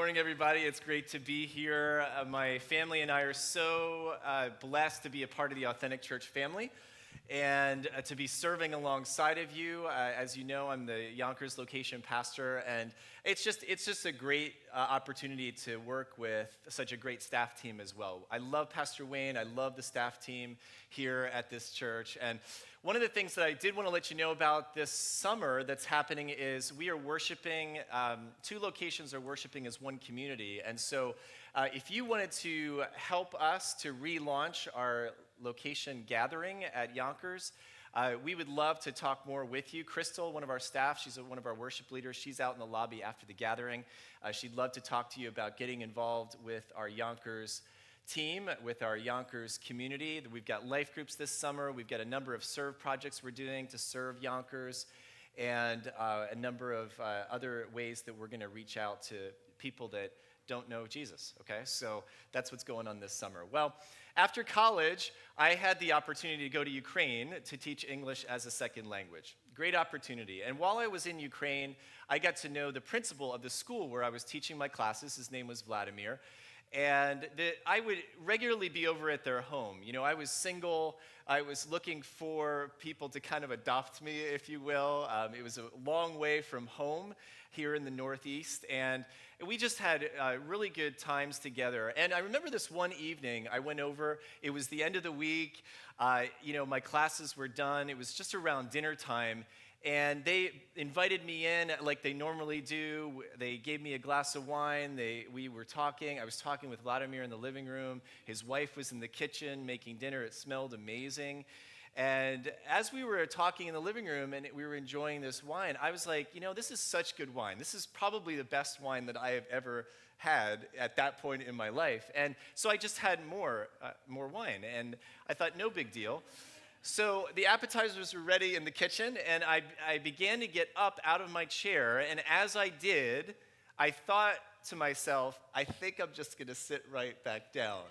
morning, everybody. It's great to be here. My family and I are so blessed to be a part of the Authentic Church family and to be serving alongside of you. As you know, I'm the Yonkers location pastor, and it's just a great opportunity to work with such a great staff team as well. I love Pastor Wayne. I love the staff team here at this church. And one of the things that I did want to let you know about this summer that's happening is we are worshiping, two locations are worshiping as one community. And so if you wanted to help us to relaunch our location gathering at Yonkers, we would love to talk more with you. Crystal, one of our staff, she's one of our worship leaders. She's out in the lobby after the gathering. She'd love to talk to you about getting involved with our Yonkers team, with our Yonkers community. We've got life groups this summer. We've got a number of serve projects we're doing to serve Yonkers, and a number of other ways that we're going to reach out to people that don't know Jesus, okay? So that's what's going on this summer. Well, after college, I had the opportunity to go to Ukraine to teach English as a second language. Great opportunity. And while I was in Ukraine, I got to know the principal of the school where I was teaching my classes. His name was Vladimir. And I would regularly be over at their home. You know, I was single. I was looking for people to kind of adopt me, if you will. It was a long way from home here in the Northeast. And we just had really good times together. And I remember this one evening I went over. It was the end of the week. My classes were done. It was just around dinner time. And they invited me in like they normally do. They gave me a glass of wine. We were talking. I was talking with Vladimir in the living room. His wife was in the kitchen making dinner. It smelled amazing. And as we were talking in the living room and we were enjoying this wine, I was like, this is such good wine. This is probably the best wine that I have ever had at that point in my life. And so I just had more wine. And I thought, no big deal. So the appetizers were ready in the kitchen, and I began to get up out of my chair, and as I did, I thought to myself, I think I'm just going to sit right back down.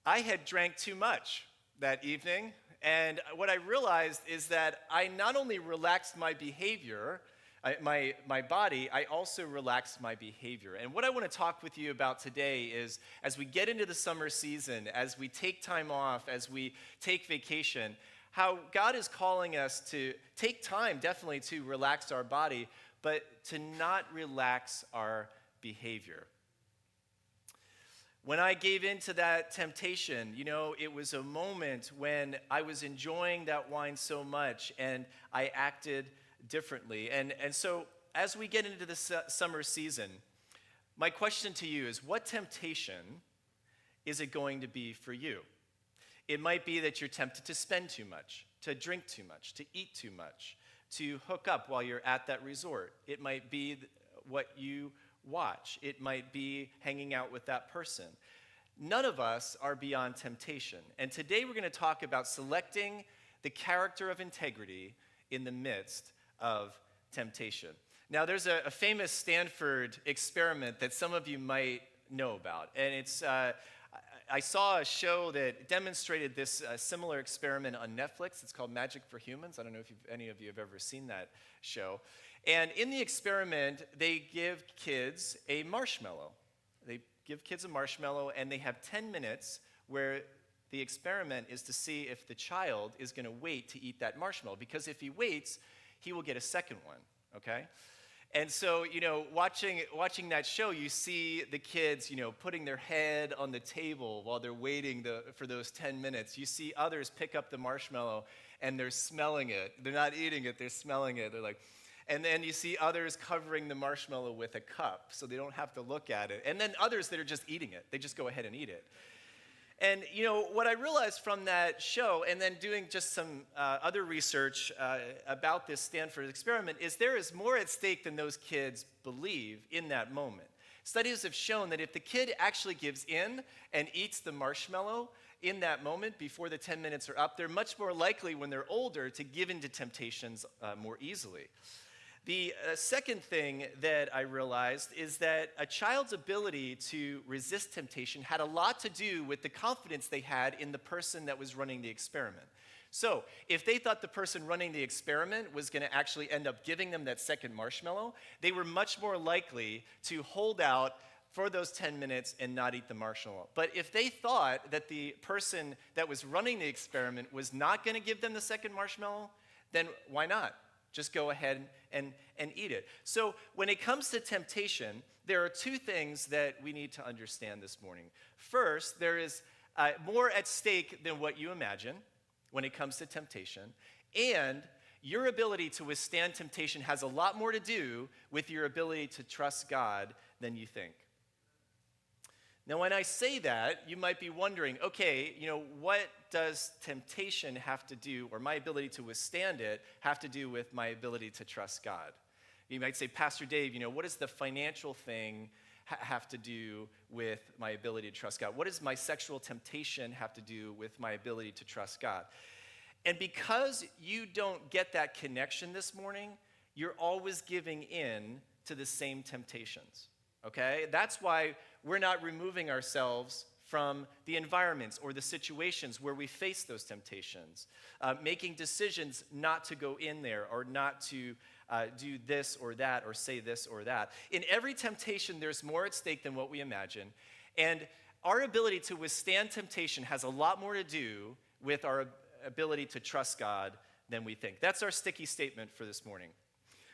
I had drank too much that evening, and what I realized is that I not only relaxed my behavior, my body, I also relaxed my behavior. And what I want to talk with you about today is, as we get into the summer season, as we take time off, as we take vacation, how God is calling us to take time, definitely, to relax our body, but to not relax our behavior. When I gave in to that temptation, it was a moment when I was enjoying that wine so much, and I acted differently. And so as we get into the summer season, my question to you is, what temptation is it going to be for you? It might be that you're tempted to spend too much, to drink too much, to eat too much, to hook up while you're at that resort. It might be what you watch. It might be hanging out with that person. None of us are beyond temptation. And today we're going to talk about selecting the character of integrity in the midst of temptation. Now, there's a famous Stanford experiment that some of you might know about, and it's I saw a show that demonstrated this similar experiment on Netflix. It's called Magic for Humans. I don't know if any of you have ever seen that show. And in the experiment, they give kids a marshmallow. They give kids a marshmallow, and they have 10 minutes where the experiment is to see if the child is going to wait to eat that marshmallow, because if he waits, he will get a second one, okay? And so, watching that show, you see the kids, putting their head on the table while they're waiting for those 10 minutes. You see others pick up the marshmallow, and they're smelling it. They're not eating it, they're smelling it. They're like, and then you see others covering the marshmallow with a cup so they don't have to look at it. And then others that are just eating it. They just go ahead and eat it. And, what I realized from that show, and then doing just some other research about this Stanford experiment, is there is more at stake than those kids believe in that moment. Studies have shown that if the kid actually gives in and eats the marshmallow in that moment before the 10 minutes are up, they're much more likely when they're older to give in to temptations more easily. The second thing that I realized is that a child's ability to resist temptation had a lot to do with the confidence they had in the person that was running the experiment. So if they thought the person running the experiment was going to actually end up giving them that second marshmallow, they were much more likely to hold out for those 10 minutes and not eat the marshmallow. But if they thought that the person that was running the experiment was not going to give them the second marshmallow, then why not? Just go ahead and eat it. So when it comes to temptation, there are two things that we need to understand this morning. First, there is more at stake than what you imagine when it comes to temptation, and your ability to withstand temptation has a lot more to do with your ability to trust God than you think. Now, when I say that, you might be wondering, okay, what does temptation have to do, or my ability to withstand it, have to do with my ability to trust God? You might say, Pastor Dave, what does the financial thing have to do with my ability to trust God? What does my sexual temptation have to do with my ability to trust God? And because you don't get that connection this morning, you're always giving in to the same temptations, okay? That's why we're not removing ourselves from the environments or the situations where we face those temptations, making decisions not to go in there or not to do this or that or say this or that. In every temptation, there's more at stake than what we imagine. And our ability to withstand temptation has a lot more to do with our ability to trust God than we think. That's our sticky statement for this morning.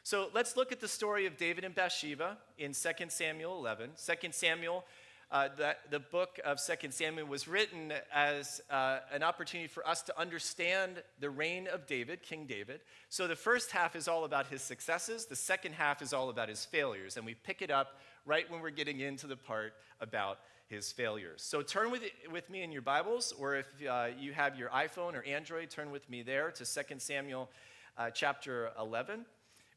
So let's look at the story of David and Bathsheba in 2 Samuel 11. 2 Samuel, the book of 2 Samuel was written as an opportunity for us to understand the reign of David, King David. So the first half is all about his successes. The second half is all about his failures. And we pick it up right when we're getting into the part about his failures. So turn with me in your Bibles, or if you have your iPhone or Android, turn with me there to 2 Samuel chapter 11.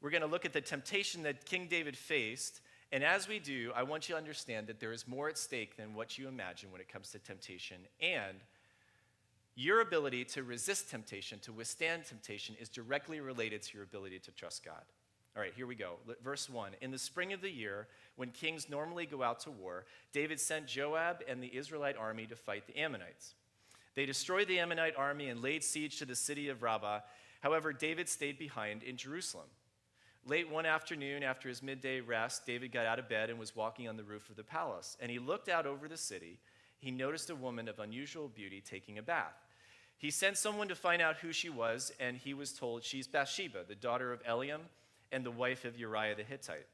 We're going to look at the temptation that King David faced, and as we do, I want you to understand that there is more at stake than what you imagine when it comes to temptation, and your ability to resist temptation, to withstand temptation, is directly related to your ability to trust God. All right, here we go. Verse 1. In the spring of the year, when kings normally go out to war, David sent Joab and the Israelite army to fight the Ammonites. They destroyed the Ammonite army and laid siege to the city of Rabbah. However, David stayed behind in Jerusalem. Late one afternoon, after his midday rest, David got out of bed and was walking on the roof of the palace. And he looked out over the city. He noticed a woman of unusual beauty taking a bath. He sent someone to find out who she was, and he was told, she's Bathsheba, the daughter of Eliam and the wife of Uriah the Hittite.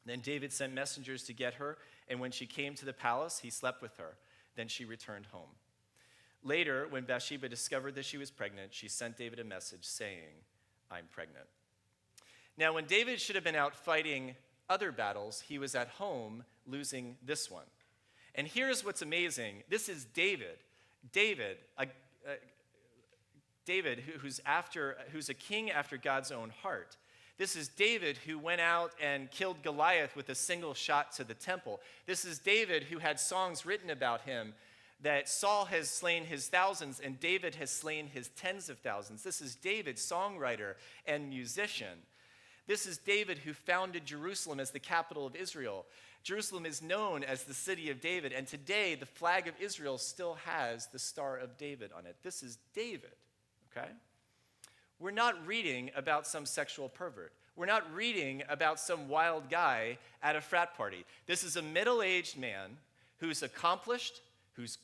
Then David sent messengers to get her, and when she came to the palace, he slept with her. Then she returned home. Later, when Bathsheba discovered that she was pregnant, she sent David a message saying, I'm pregnant. Now, when David should have been out fighting other battles, he was at home losing this one. And here's what's amazing. This is David. David, who's a king after God's own heart. This is David who went out and killed Goliath with a single shot to the temple. This is David who had songs written about him that Saul has slain his thousands and David has slain his tens of thousands. This is David, songwriter and musician. This is David who founded Jerusalem as the capital of Israel. Jerusalem is known as the city of David, and today the flag of Israel still has the Star of David on it. This is David, okay? We're not reading about some sexual pervert. We're not reading about some wild guy at a frat party. This is a middle-aged man who's accomplished, who's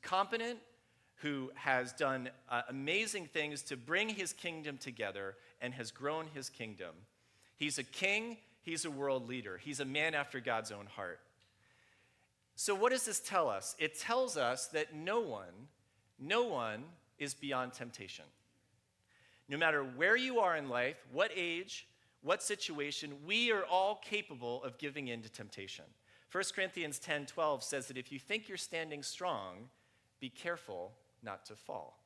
competent, who has done amazing things to bring his kingdom together and has grown his kingdom. He's a king, he's a world leader. He's a man after God's own heart. So what does this tell us? It tells us that no one is beyond temptation. No matter where you are in life, what age, what situation, we are all capable of giving in to temptation. 1 Corinthians 10:12 says that if you think you're standing strong, be careful not to fall.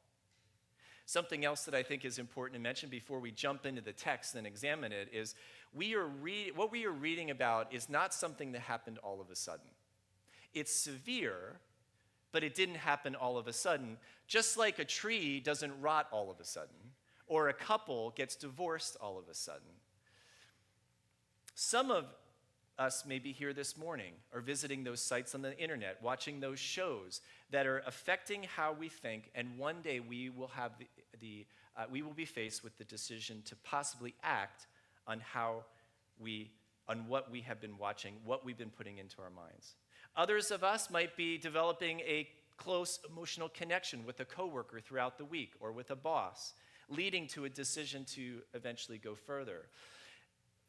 Something else that I think is important to mention before we jump into the text and examine it is what we are reading about is not something that happened all of a sudden. It's severe, but it didn't happen all of a sudden, just like a tree doesn't rot all of a sudden, or a couple gets divorced all of a sudden. Some of us maybe here this morning or visiting those sites on the internet, watching those shows that are affecting how we think, and one day we will have we will be faced with the decision to possibly act on what we have been watching, what we've been putting into our minds. Others of us might be developing a close emotional connection with a coworker throughout the week or with a boss, leading to a decision to eventually go further.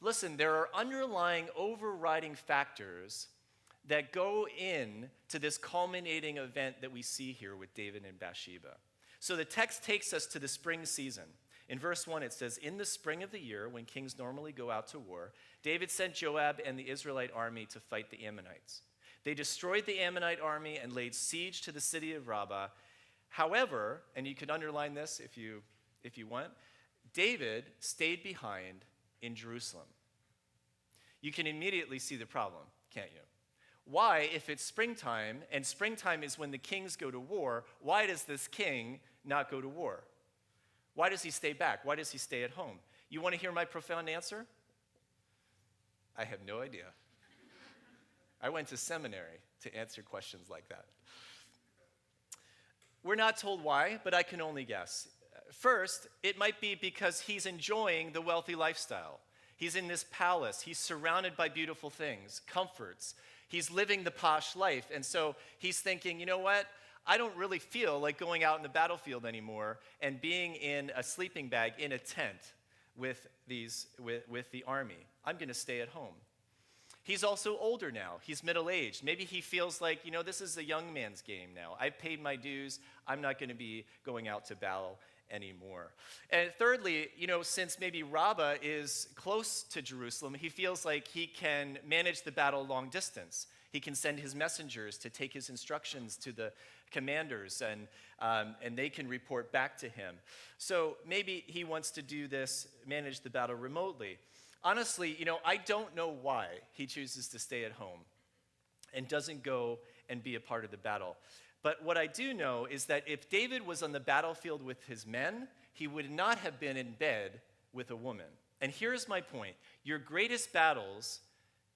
Listen, there are underlying overriding factors that go in to this culminating event that we see here with David and Bathsheba. So the text takes us to the spring season. In verse 1, it says, "In the spring of the year, when kings normally go out to war, David sent Joab and the Israelite army to fight the Ammonites. They destroyed the Ammonite army and laid siege to the city of Rabbah. However," and you can underline this if you want, "David stayed behind in Jerusalem." You can immediately see the problem, can't you? Why, if it's springtime, and springtime is when the kings go to war, why does this king not go to war? Why does he stay back? Why does he stay at home? You want to hear my profound answer? I have no idea. I went to seminary to answer questions like that. We're not told why, but I can only guess. First, it might be because he's enjoying the wealthy lifestyle. He's in this palace. He's surrounded by beautiful things, comforts. He's living the posh life. And so he's thinking, you know what? I don't really feel like going out in the battlefield anymore and being in a sleeping bag in a tent with the army. I'm going to stay at home. He's also older now. He's middle-aged. Maybe he feels like, this is a young man's game now. I've paid my dues. I'm not going to be going out to battle anymore. And thirdly, since maybe Rabbah is close to Jerusalem, he feels like he can manage the battle long distance. He can send his messengers to take his instructions to the commanders, and they can report back to him. So maybe he wants to do this, manage the battle remotely. Honestly, I don't know why he chooses to stay at home and doesn't go and be a part of the battle. But what I do know is that if David was on the battlefield with his men, he would not have been in bed with a woman. And here's my point. Your greatest battles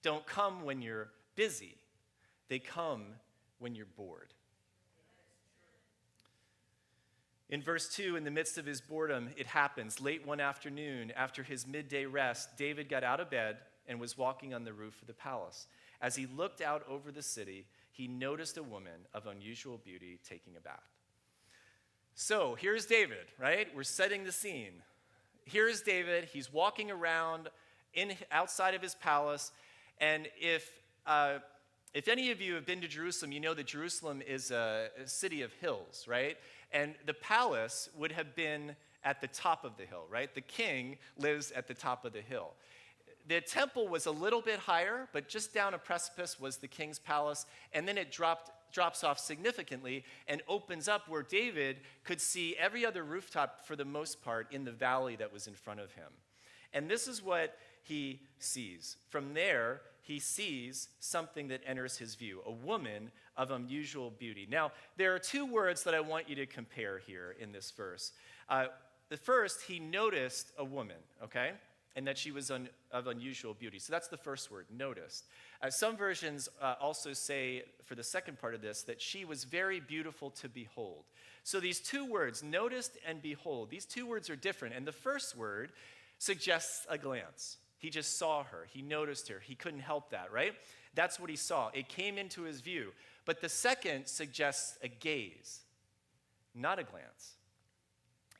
don't come when you're busy. They come when you're bored. In verse 2, in the midst of his boredom, it happens. Late one afternoon, after his midday rest, David got out of bed and was walking on the roof of the palace. As he looked out over the city, he noticed a woman of unusual beauty taking a bath. So here's David, right? We're setting the scene. Here's David. He's walking around outside of his palace. And if any of you have been to Jerusalem, you know that Jerusalem is a city of hills, right? And the palace would have been at the top of the hill, right? The king lives at the top of the hill. The temple was a little bit higher, but just down a precipice was the king's palace, and then it drops off significantly and opens up where David could see every other rooftop for the most part in the valley that was in front of him. And this is what he sees. From there, he sees something that enters his view, a woman of unusual beauty. Now, there are two words that I want you to compare here in this verse. The first, he noticed a woman, okay? And that she was of unusual beauty. So that's the first word, noticed. Some versions also say, for the second part of this, that she was very beautiful to behold. So these two words, noticed and behold, these two words are different. And the first word suggests a glance. He just saw her. He noticed her. He couldn't help that, right? That's what he saw. It came into his view. But the second suggests a gaze, not a glance.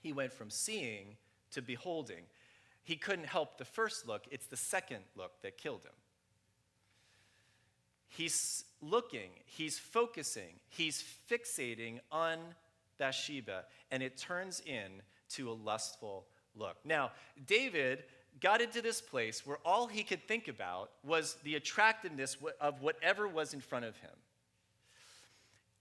He went from seeing to beholding. He couldn't help the first look. It's the second look that killed him. He's looking, he's focusing, he's fixating on Bathsheba, and it turns into a lustful look. Now, David got into this place where all he could think about was the attractiveness of whatever was in front of him.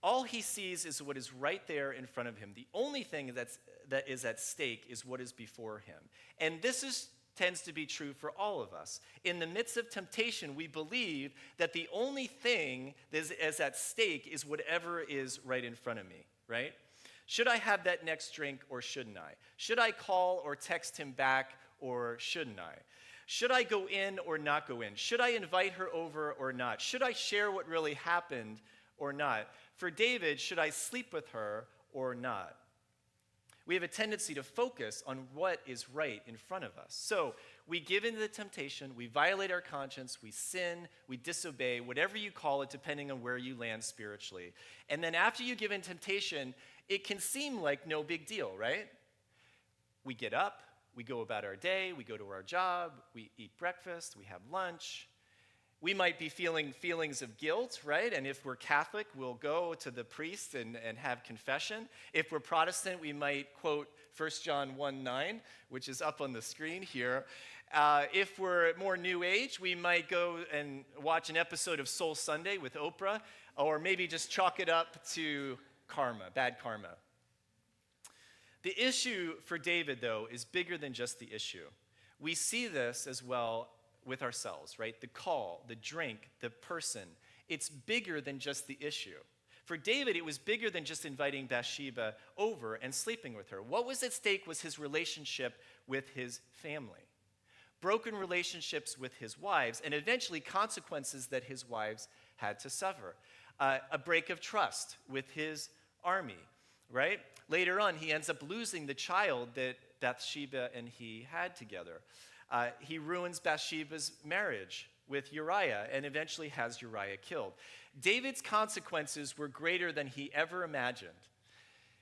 All he sees is what is right there in front of him. The only thing that is at stake is what is before him. And this tends to be true for all of us. In the midst of temptation, we believe that the only thing that is at stake is whatever is right in front of me, right? Should I have that next drink or shouldn't I? Should I call or text him back or shouldn't I? Should I go in or not go in? Should I invite her over or not? Should I share what really happened or not? For David, should I sleep with her or not? We have a tendency to focus on what is right in front of us. So we give in to the temptation, we violate our conscience, we sin, we disobey, whatever you call it, depending on where you land spiritually. And then after you give in temptation, it can seem like no big deal, right? We get up, we go about our day, we go to our job, we eat breakfast, we have lunch. We might be feeling feelings of guilt, right? And if we're Catholic, we'll go to the priest and have confession. If we're Protestant, we might quote 1 John 1:9, which is up on the screen here. If we're more New Age, we might go and watch an episode of Soul Sunday with Oprah, or maybe just chalk it up to karma, bad karma. The issue for David, though, is bigger than just the issue. We see this as well with ourselves, right? The call, the drink, the person. It's bigger than just the issue. For David, it was bigger than just inviting Bathsheba over and sleeping with her. What was at stake was his relationship with his family. Broken relationships with his wives, and eventually consequences that his wives had to suffer. A break of trust with his army, right? Later on, he ends up losing the child that Bathsheba and he had together. He ruins Bathsheba's marriage with Uriah and eventually has Uriah killed. David's consequences were greater than he ever imagined.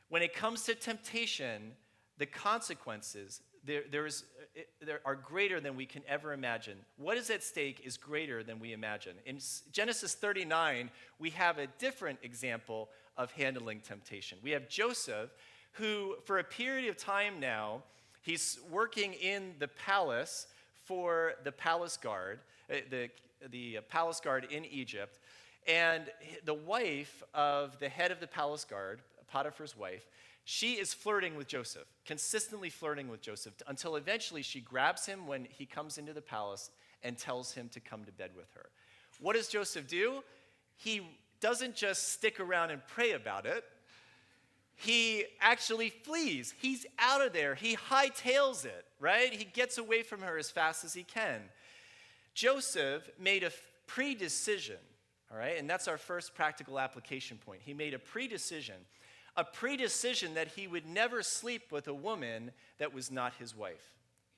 When it comes to temptation, the consequences there are greater than we can ever imagine. What is at stake is greater than we imagine. In Genesis 39, we have a different example of handling temptation. We have Joseph, who for a period of time now, he's working in the palace for the palace guard, the palace guard in Egypt. And the wife of the head of the palace guard, Potiphar's wife, she is flirting with Joseph, consistently flirting with Joseph, until eventually she grabs him when he comes into the palace and tells him to come to bed with her. What does Joseph do? He doesn't just stick around and pray about it. He actually flees. He's out of there. He hightails it, right? He gets away from her as fast as he can. Joseph made a pre-decision, all right? And that's our first practical application point. He made a pre-decision that he would never sleep with a woman that was not his wife,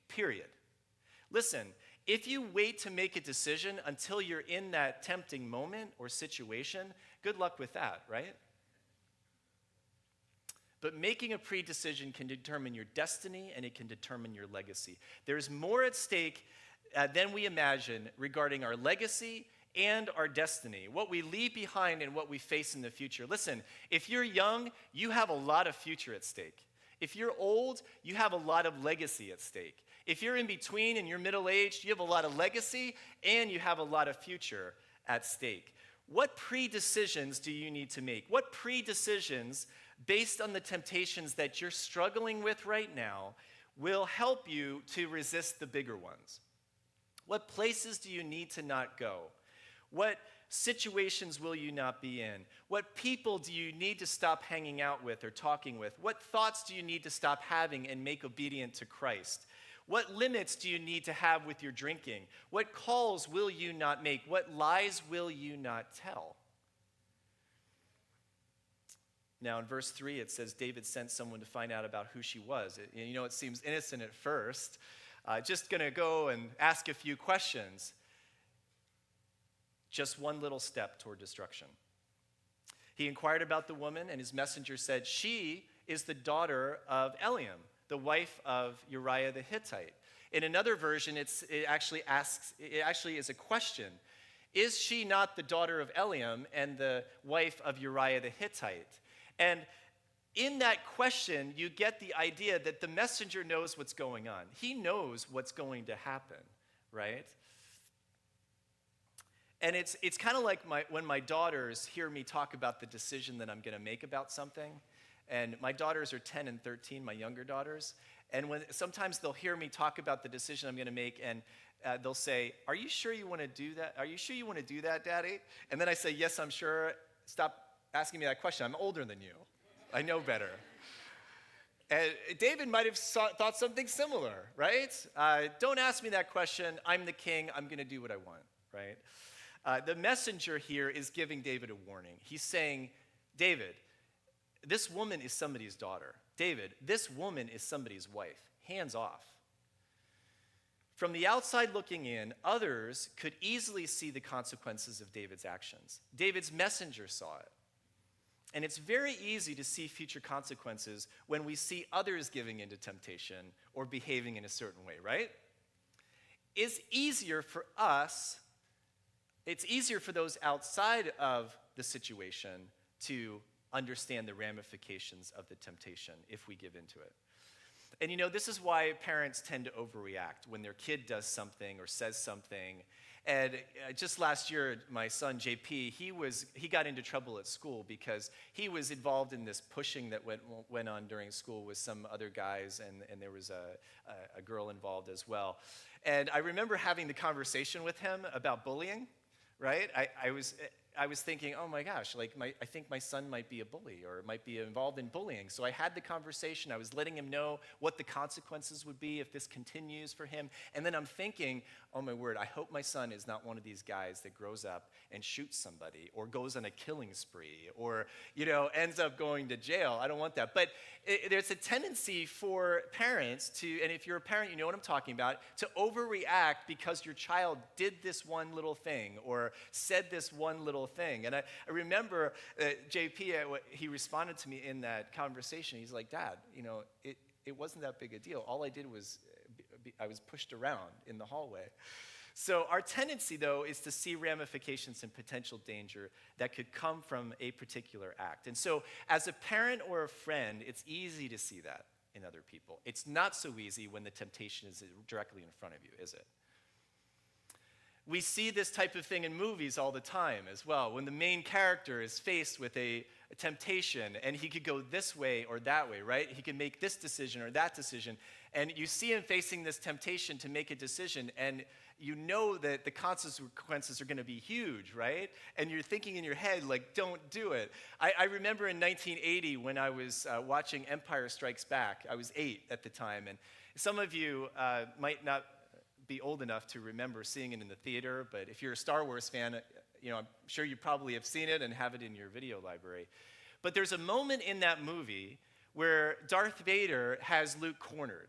period. Listen, if you wait to make a decision until you're in that tempting moment or situation, good luck with that, right? But making a pre-decision can determine your destiny and it can determine your legacy. There's more at stake than we imagine regarding our legacy and our destiny, what we leave behind and what we face in the future. Listen, if you're young, you have a lot of future at stake. If you're old, you have a lot of legacy at stake. If you're in between and you're middle-aged, you have a lot of legacy and you have a lot of future at stake. What pre-decisions do you need to make? What pre-decisions, based on the temptations that you're struggling with right now, will help you to resist the bigger ones? What places do you need to not go? What situations will you not be in? What people do you need to stop hanging out with or talking with? What thoughts do you need to stop having and make obedient to Christ? What limits do you need to have with your drinking? What calls will you not make? What lies will you not tell? Now, in verse 3, it says David sent someone to find out about who she was. It seems innocent at first. Just going to go and ask a few questions. Just one little step toward destruction. He inquired about the woman, and his messenger said, "She is the daughter of Eliam, the wife of Uriah the Hittite." In another version, it actually is a question. Is she not the daughter of Eliam and the wife of Uriah the Hittite? And in that question, you get the idea that the messenger knows what's going on. He knows what's going to happen, right? And it's kind of like when my daughters hear me talk about the decision that I'm going to make about something. And my daughters are 10 and 13, my younger daughters. And sometimes they'll hear me talk about the decision I'm going to make, and they'll say, "Are you sure you want to do that? Are you sure you want to do that, Daddy?" And then I say, "Yes, I'm sure. Stop asking me that question. I'm older than you. I know better." And David might have thought something similar, right? Don't ask me that question. I'm the king. I'm going to do what I want, right? The messenger here is giving David a warning. He's saying, David, this woman is somebody's daughter. David, this woman is somebody's wife. Hands off. From the outside looking in, others could easily see the consequences of David's actions. David's messenger saw it. And it's very easy to see future consequences when we see others giving into temptation or behaving in a certain way, right? It's easier for those outside of the situation to understand the ramifications of the temptation if we give into it. And this is why parents tend to overreact when their kid does something or says something. And just last year, my son JP, he got into trouble at school because he was involved in this pushing that went on during school with some other guys, and there was a girl involved as well. And I remember having the conversation with him about bullying, right? I was thinking, oh my gosh, I think my son might be a bully or might be involved in bullying. So I had the conversation. I was letting him know what the consequences would be if this continues for him. And then I'm thinking, oh my word, I hope my son is not one of these guys that grows up and shoots somebody or goes on a killing spree or, ends up going to jail. I don't want that. But there's a tendency for parents to, and if you're a parent, you know what I'm talking about, to overreact because your child did this one little thing or said this one little thing. And I remember JP, he responded to me in that conversation. He's like, Dad, it wasn't that big a deal. All I did was I was pushed around in the hallway. So our tendency, though, is to see ramifications and potential danger that could come from a particular act. And so as a parent or a friend, it's easy to see that in other people. It's not so easy when the temptation is directly in front of you, is it? We see this type of thing in movies all the time as well, when the main character is faced with a temptation and he could go this way or that way, right? He can make this decision or that decision. And you see him facing this temptation to make a decision, and you know that the consequences are going to be huge, right? And you're thinking in your head, don't do it. I remember in 1980 when I was watching Empire Strikes Back. I was 8 at the time, and some of you might not be old enough to remember seeing it in the theater, but if you're a Star Wars fan, I'm sure you probably have seen it and have it in your video library. But there's a moment in that movie where Darth Vader has Luke cornered.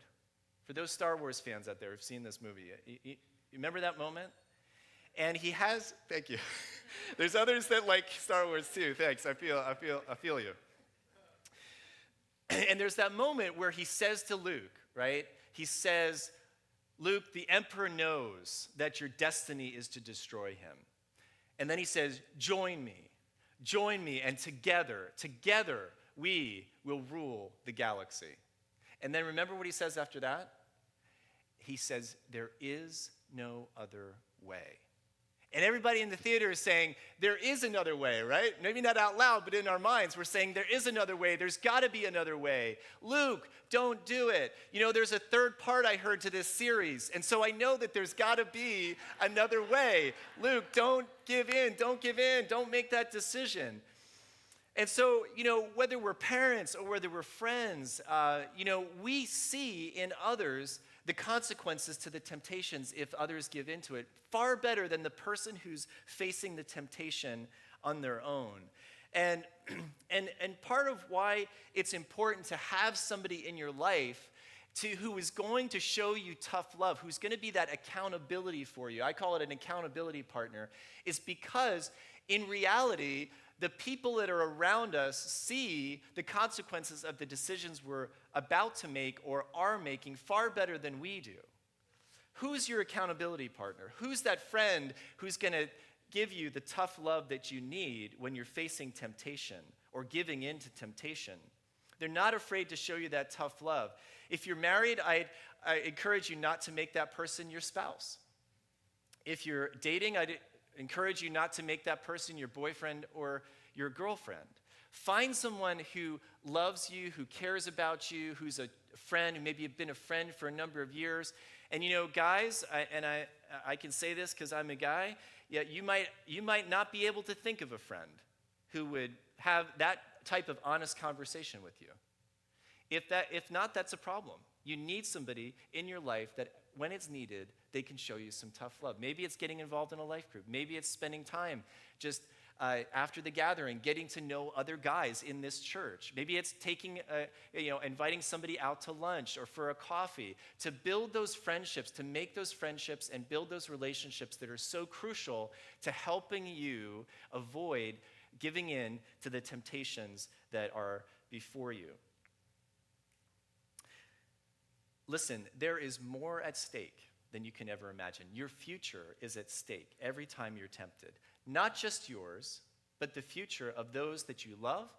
For those Star Wars fans out there who've seen this movie, you remember that moment? And he has, thank you. There's others that like Star Wars too. Thanks, I feel you. And there's that moment where he says to Luke, right? He says, Luke, the Emperor knows that your destiny is to destroy him. And then he says, join me, and together, we will rule the galaxy. And then remember what he says after that? He says, there is no other way. And everybody in the theater is saying, there is another way, right? Maybe not out loud, but in our minds, we're saying, there is another way. There's got to be another way. Luke, don't do it. There's a third part I heard to this series, and so I know that there's got to be another way. Luke, don't give in. Don't make that decision. And so, whether we're parents or whether we're friends, we see in others the consequences to the temptations if others give into it far better than the person who's facing the temptation on their own. And part of why it's important to have somebody in your life who is going to show you tough love, who's going to be that accountability for you, I call it an accountability partner, is because in reality, the people that are around us see the consequences of the decisions we're about to make or are making far better than we do. Who's your accountability partner? Who's that friend who's going to give you the tough love that you need when you're facing temptation or giving in to temptation? They're not afraid to show you that tough love. If you're married, I encourage you not to make that person your spouse. If you're dating, I'd encourage you not to make that person your boyfriend or your girlfriend. Find someone who loves you, who cares about you, who's a friend, who maybe you've been a friend for a number of years. And guys, I can say this because I'm a guy, yeah, you might not be able to think of a friend who would have that type of honest conversation with you. If not, that's a problem. You need somebody in your life that when it's needed, they can show you some tough love. Maybe it's getting involved in a life group. Maybe it's spending time just after the gathering, getting to know other guys in this church. Maybe it's inviting somebody out to lunch or for a coffee to build those friendships, to make those friendships and build those relationships that are so crucial to helping you avoid giving in to the temptations that are before you. Listen, there is more at stake than you can ever imagine. Your future is at stake every time you're tempted. Not just yours, but the future of those that you love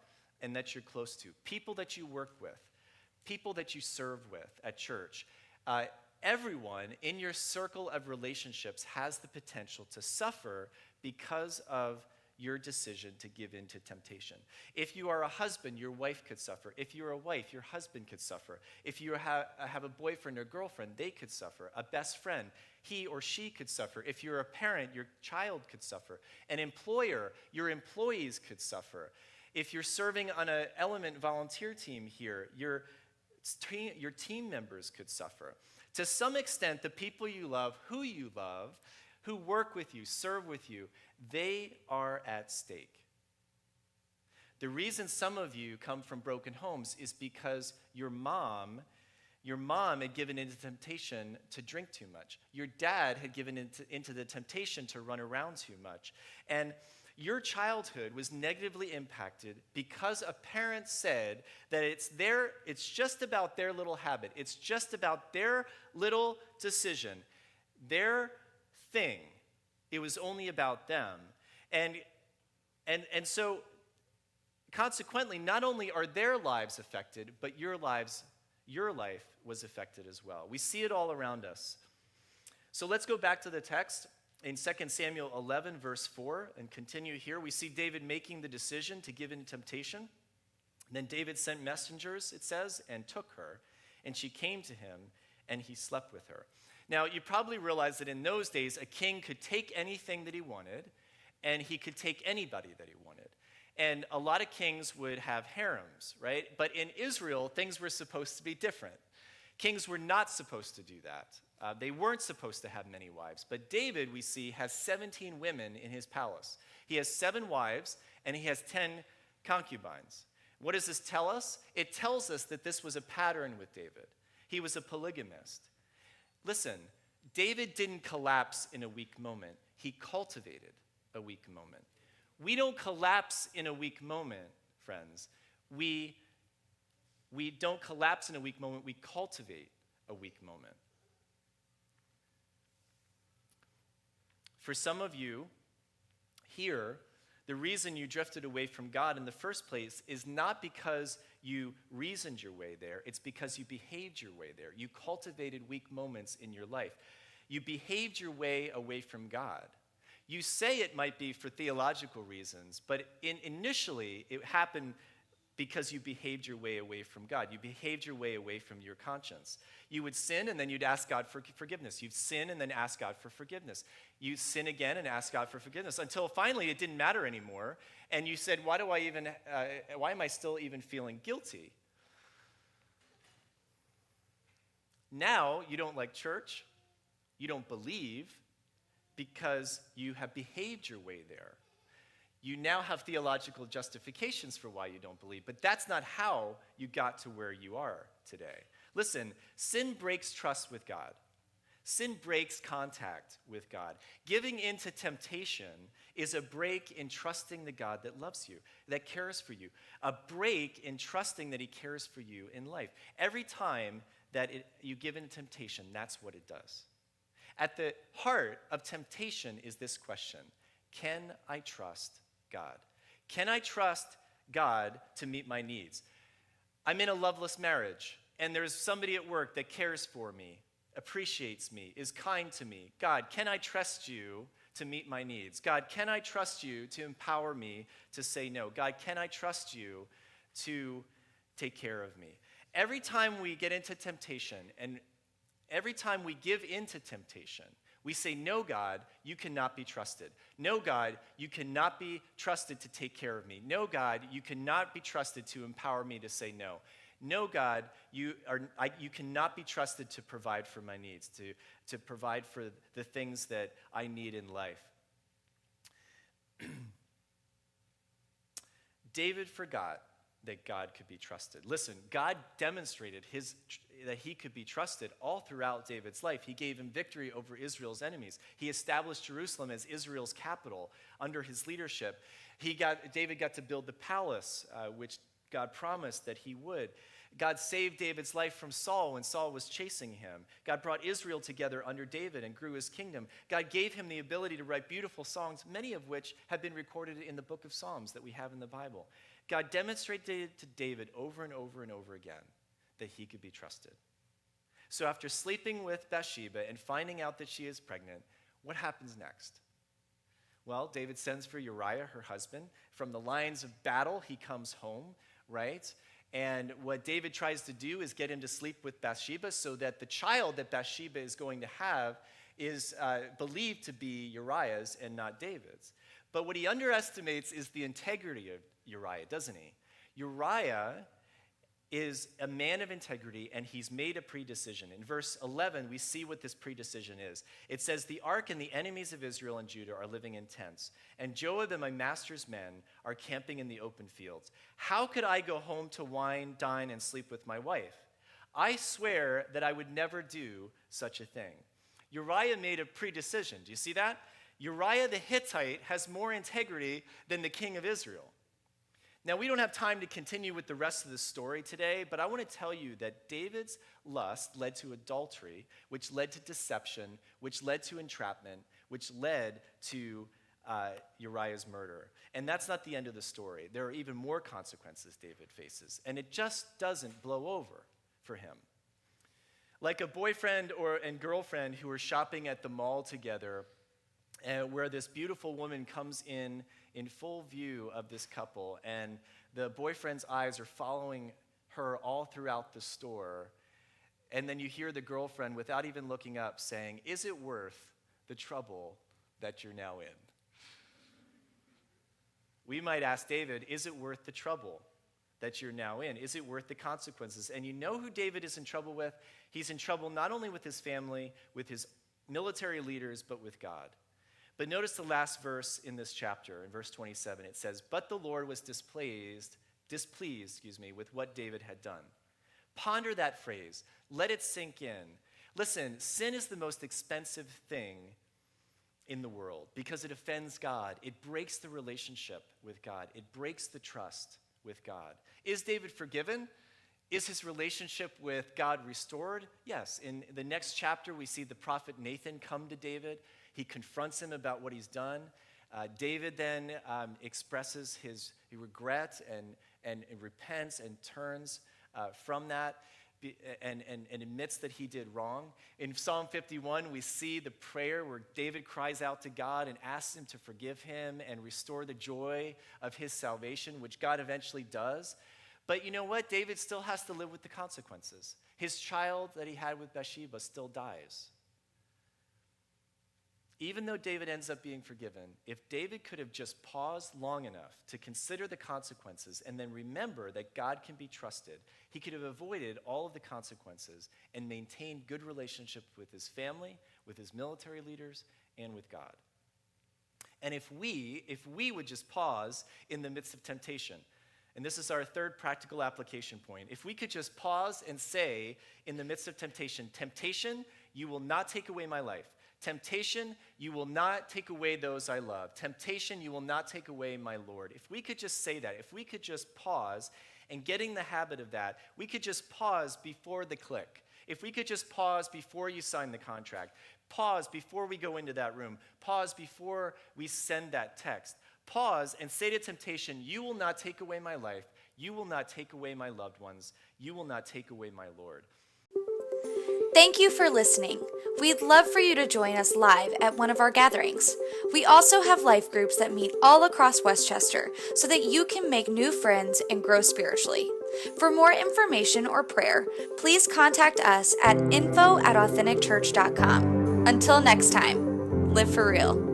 and that you're close to. People that you work with, people that you serve with at church. Everyone in your circle of relationships has the potential to suffer because of your decision to give in to temptation. If you are a husband, your wife could suffer. If you're a wife, your husband could suffer. If you have a boyfriend or girlfriend, they could suffer. A best friend, he or she could suffer. If you're a parent, your child could suffer. An employer, your employees could suffer. If you're serving on an Element volunteer team here, your team members could suffer. To some extent, the people you love, who work with you, serve with you, they are at stake. The reason some of you come from broken homes is because your mom had given into temptation to drink too much. Your dad had given into the temptation to run around too much. And your childhood was negatively impacted because a parent said that it's just about their little habit. It's just about their little decision, their thing. It was only about them. And so consequently, not only are their lives affected, but your life was affected as well. We see it all around us. So let's go back to the text in 2 Samuel 11, verse 4, and continue here. We see David making the decision to give in to temptation. Then David sent messengers, it says, and took her, and she came to him, and he slept with her. Now, you probably realize that in those days, a king could take anything that he wanted, and he could take anybody that he wanted. And a lot of kings would have harems, right? But in Israel, things were supposed to be different. Kings were not supposed to do that. They weren't supposed to have many wives. But David, we see, has 17 women in his palace. He has 7 wives, and he has 10 concubines. What does this tell us? It tells us that this was a pattern with David. He was a polygamist. Listen, David didn't collapse in a weak moment. He cultivated a weak moment. We don't collapse in a weak moment, friends. We don't collapse in a weak moment. We cultivate a weak moment. For some of you here, the reason you drifted away from God in the first place is not because you reasoned your way there. It's because you behaved your way there. You cultivated weak moments in your life. You behaved your way away from God. You say it might be for theological reasons, but initially it happened because you behaved your way away from God. You behaved your way away from your conscience. You would sin and then you'd ask God for forgiveness. You'd sin and then ask God for forgiveness. You'd sin again and ask God for forgiveness until finally it didn't matter anymore. And you said, why am I still even feeling guilty? Now you don't like church. You don't believe because you have behaved your way there. You now have theological justifications for why you don't believe, but that's not how you got to where you are today. Listen, sin breaks trust with God. Sin breaks contact with God. Giving in to temptation is a break in trusting the God that loves you, that cares for you. A break in trusting that he cares for you in life. Every time that you give in to temptation, that's what it does. At the heart of temptation is this question: can I trust God? Can I trust God to meet my needs? I'm in a loveless marriage, and there's somebody at work that cares for me, appreciates me, is kind to me. God, can I trust you to meet my needs? God, can I trust you to empower me to say no? God, can I trust you to take care of me? Every time we get into temptation, and every time we give into temptation, we say, no, God, you cannot be trusted. No, God, you cannot be trusted to take care of me. No, God, you cannot be trusted to empower me to say no. No, God, you cannot be trusted to provide for my needs, to provide for the things that I need in life. David forgot that God could be trusted. Listen, God demonstrated that he could be trusted all throughout David's life. He gave him victory over Israel's enemies. He established Jerusalem as Israel's capital under his leadership. David got to build the palace, which God promised that he would. God saved David's life from Saul when Saul was chasing him. God brought Israel together under David and grew his kingdom. God gave him the ability to write beautiful songs, many of which have been recorded in the book of Psalms that we have in the Bible. God demonstrated to David over and over and over again that he could be trusted. So after sleeping with Bathsheba and finding out that she is pregnant, what happens next? Well, David sends for Uriah, her husband. From the lines of battle, he comes home, right? And what David tries to do is get him to sleep with Bathsheba so that the child that Bathsheba is going to have is believed to be Uriah's and not David's. But what he underestimates is the integrity of Uriah, doesn't he? Uriah is a man of integrity, and he's made a predecision. In verse 11, we see what this predecision is. It says, "The ark and the enemies of Israel and Judah are living in tents, and Joab and my master's men are camping in the open fields. How could I go home to wine, dine, and sleep with my wife? I swear that I would never do such a thing." Uriah made a predecision. Do you see that? Uriah the Hittite has more integrity than the king of Israel. Now, we don't have time to continue with the rest of the story today, but I want to tell you that David's lust led to adultery, which led to deception, which led to entrapment, which led to Uriah's murder. And that's not the end of the story. There are even more consequences David faces, and it just doesn't blow over for him. Like a boyfriend and girlfriend who are shopping at the mall together, where this beautiful woman comes in full view of this couple, and the boyfriend's eyes are following her all throughout the store, and then you hear the girlfriend, without even looking up, saying, "Is it worth the trouble that you're now in?" We might ask David, is it worth the trouble that you're now in? Is it worth the consequences? And you know who David is in trouble with? He's in trouble not only with his family, with his military leaders, but with God. But notice the last verse in this chapter, in verse 27. It says, "But the Lord was displeased, with what David had done." Ponder that phrase. Let it sink in. Listen, sin is the most expensive thing in the world because it offends God. It breaks the relationship with God. It breaks the trust with God. Is David forgiven? Is his relationship with God restored? Yes. In the next chapter, we see the prophet Nathan come to David. He confronts him about what he's done. David then expresses his regret and repents and turns from that and admits that he did wrong. In Psalm 51, we see the prayer where David cries out to God and asks him to forgive him and restore the joy of his salvation, which God eventually does. But you know what? David still has to live with the consequences. His child that he had with Bathsheba still dies. Even though David ends up being forgiven, if David could have just paused long enough to consider the consequences and then remember that God can be trusted, he could have avoided all of the consequences and maintained good relationship with his family, with his military leaders, and with God. And if we would just pause in the midst of temptation, and this is our third practical application point, if we could just pause and say in the midst of temptation, "Temptation, you will not take away my life. Temptation, you will not take away those I love. Temptation, you will not take away my Lord." If we could just say that, if we could just pause and get in the habit of that, we could just pause before the click. If we could just pause before you sign the contract, pause before we go into that room, pause before we send that text, pause and say to temptation, "You will not take away my life. You will not take away my loved ones. You will not take away my Lord." Thank you for listening. We'd love for you to join us live at one of our gatherings. We also have life groups that meet all across Westchester so that you can make new friends and grow spiritually. For more information or prayer, please contact us at info@authenticchurch.com. Until next time, live for real.